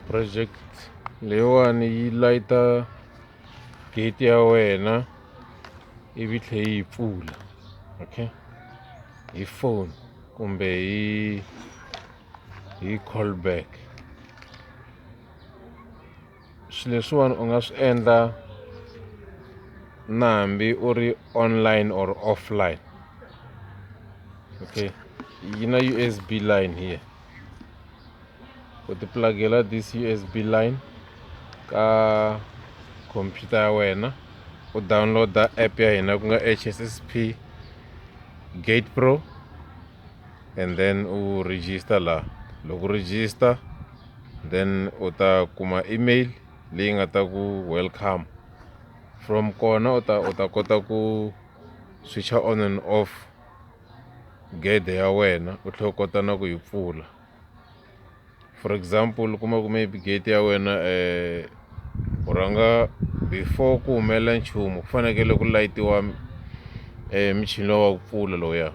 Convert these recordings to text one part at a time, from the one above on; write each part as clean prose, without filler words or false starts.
project leyiwani yi layita gate ya wena ivi tlhe yi pfula, okay, hi phone kumbe hi callback. Swilo leswiwani u nga swi endla na hambi u ri online or offline, okay. Yi na USB line here, u ti plugela this USB line ka computer ya wena, u download app ya hina ku nga HSSP Gate Pro, and then u register la. Loko u register then u ta kuma email leyi nga ta ku welcome. From kona u ta kota ku switcha on and off gate ya wena, u tlhela u kota na ku yi pfula. For example u kuma ku maybe gate ya wena u rhanga before ku humelela nchumu ku fanekele ku layitiwa michini lowa wa ku pfula lowuya,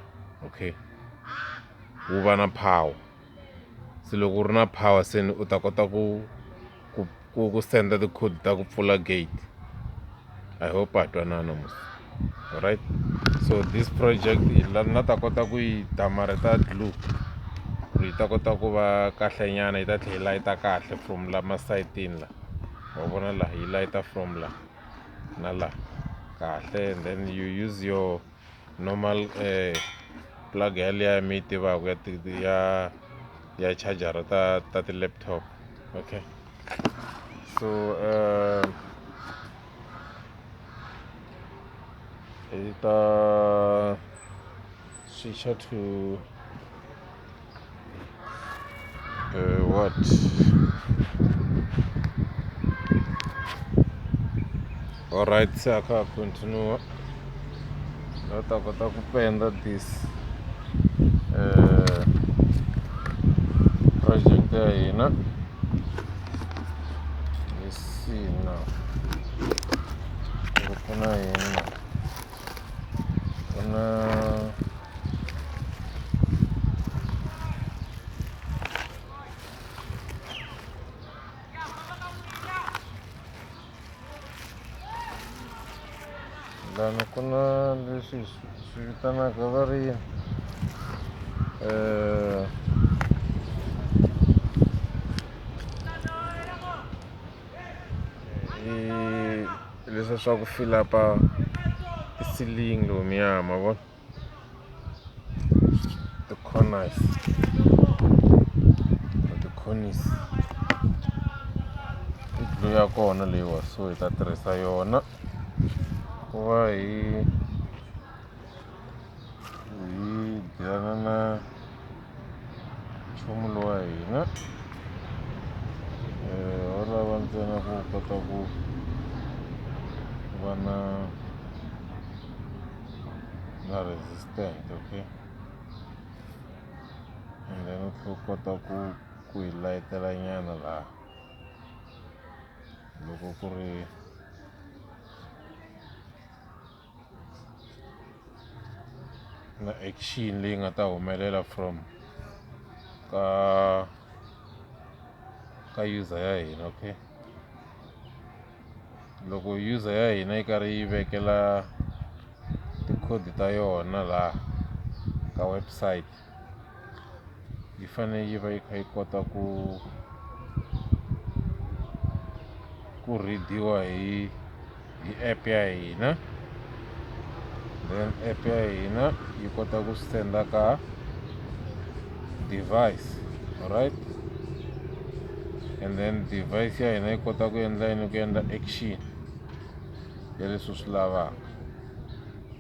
okay, wu va na power. Se loko u ri na power se u ta kota ku senda ti-code ta ku pfula gate. I hope ha twanana mos, alright. So this project na ta kota ku yi damarheta glue ku yi ta kota ku va kahle nyana, yi ta tlhela yi layita kahle from la masayitini la, wa vona la yi layita from la na la kahle. And then you use your normal plug yaliya mi yi tivaku ya charger ta ti-laptop, okay. So hi ta switcha to what, alright. Se a kha continue na ta kota ku penda this project ya hina. Let's see now ku na yini, ku na lana ku na leswi swi vitanaka va ri leswi swa ku fill up-a ti-ceiling lomuya ma vona, ti-corners ti-cornice i glue ya kona leyiwa. So hi ta tirhisa yona ku va hi dilana na nchumu lowu wa hina. Wa lava ntsena ku kota ku va na resistant, okay, and then u tlhela u kota ku hi layitela nyana laha loko ku ri na action leyi nga ta humelela from ka user ya hina, okay. Loko user ya hina yi karhi yi vekela ti-code ta yona laha ka website, yi fanele yi va yi kha yi kota ku read-iwa hi app ya hina. Then app ya hina yi kota ku senda ka device, alright. And then device ya hina yi kota ku endla yini, ku endla action ya leswi swi lavaka,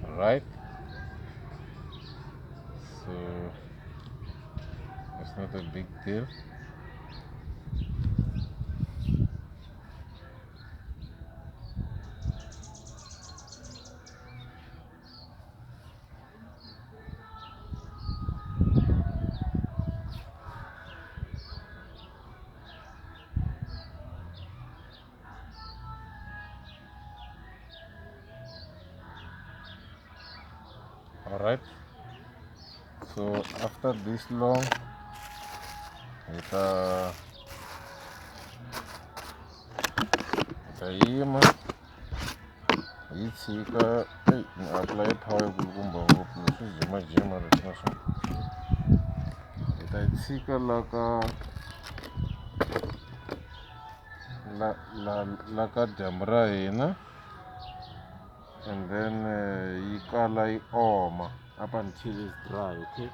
alright. So it's not a big deal. Alright, so after this long, ta yima yi tshika ni apply power kulukumba ngopfu leswi jimajima leswi na swona hi ta yi tshika la ka dyambu ra hina and then yi kala yi oma up until it's dry. Okay,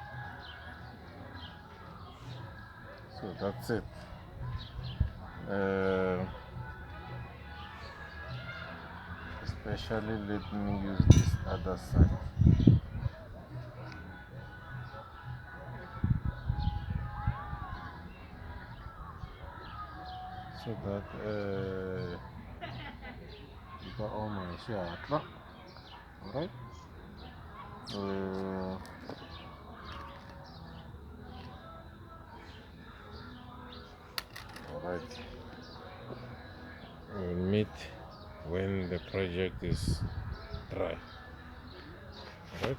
so that's it. Especially let me use this other side. So that you got all my shit. Alright. Alright. We'll meet when the project is dry. Alright.